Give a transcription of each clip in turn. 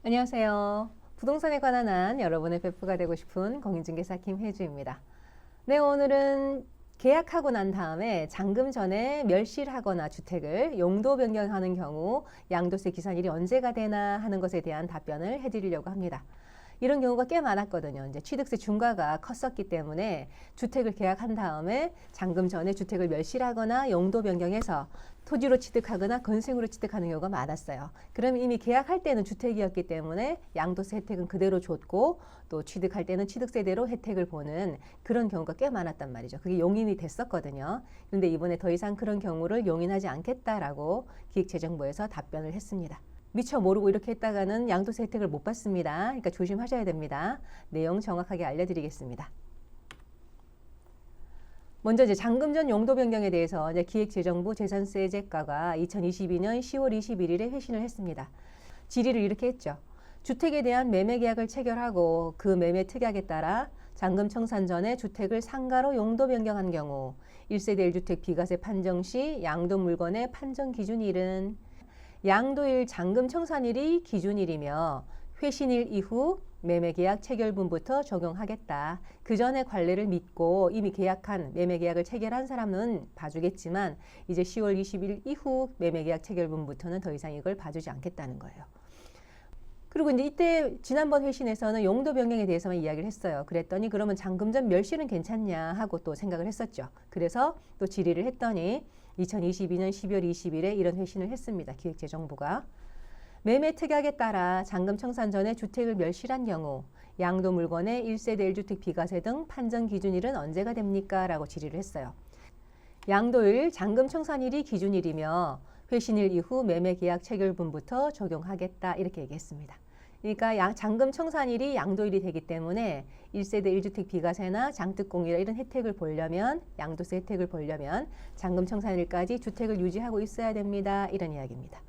안녕하세요. 부동산에 관한 한 여러분의 베프가 되고 싶은 공인중개사 김혜주입니다. 네, 오늘은 계약하고 난 다음에 잔금 전에 멸실하거나 주택을 용도 변경하는 경우 양도세 기산일이 언제가 되나 하는 것에 대한 답변을 해드리려고 합니다. 이런 경우가 꽤 많았거든요. 이제 취득세 중과가 컸었기 때문에 주택을 계약한 다음에 잔금 전에 주택을 멸실하거나 용도 변경해서 토지로 취득하거나 건생으로 취득하는 경우가 많았어요. 그럼 이미 계약할 때는 주택이었기 때문에 양도세 혜택은 그대로 줬고 또 취득할 때는 취득세대로 혜택을 보는 그런 경우가 꽤 많았단 말이죠. 그게 용인이 됐었거든요. 그런데 이번에 더 이상 그런 경우를 용인하지 않겠다라고 기획재정부에서 답변을 했습니다. 미처 모르고 이렇게 했다가는 양도세 혜택을 못 받습니다. 그러니까 조심하셔야 됩니다. 내용 정확하게 알려드리겠습니다. 먼저 이제 잔금 전 용도 변경에 대해서 이제 기획재정부 재산세제과가 2022년 10월 21일에 회신을 했습니다. 질의를 이렇게 했죠. 주택에 대한 매매 계약을 체결하고 그 매매 특약에 따라 잔금 청산 전에 주택을 상가로 용도 변경한 경우 1세대 1주택 비과세 판정 시 양도 물건의 판정 기준일은 양도일 잔금 청산일이 기준일이며 회신일 이후 매매계약 체결분부터 적용하겠다. 그 전에 관례를 믿고 이미 계약한 매매계약을 체결한 사람은 봐주겠지만 이제 10월 20일 이후 매매계약 체결분부터는 더 이상 이걸 봐주지 않겠다는 거예요. 그리고 이제 이때 지난번 회신에서는 용도 변경에 대해서만 이야기를 했어요. 그랬더니 그러면 잔금 전 멸실은 괜찮냐 하고 또 생각을 했었죠. 그래서 또 질의를 했더니 2022년 12월 20일에 이런 회신을 했습니다. 기획재정부가. 매매 특약에 따라 잔금 청산 전에 주택을 멸실한 경우 양도 물건의 1세대 1주택 비과세 등 판정 기준일은 언제가 됩니까? 라고 질의를 했어요. 양도일 잔금 청산일이 기준일이며 회신일 이후 매매계약 체결분부터 적용하겠다 이렇게 얘기했습니다. 그러니까 잔금 청산일이 양도일이 되기 때문에 1세대 1주택 비과세나 장특공이나 이런 혜택을 보려면 양도세 혜택을 보려면 잔금 청산일까지 주택을 유지하고 있어야 됩니다. 이런 이야기입니다.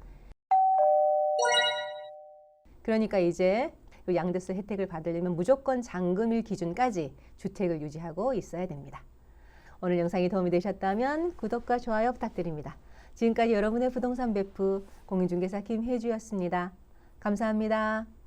그러니까 이제 양도세 혜택을 받으려면 무조건 잔금일 기준까지 주택을 유지하고 있어야 됩니다. 오늘 영상이 도움이 되셨다면 구독과 좋아요 부탁드립니다. 지금까지 여러분의 부동산 베프 공인중개사 김혜주였습니다. 감사합니다.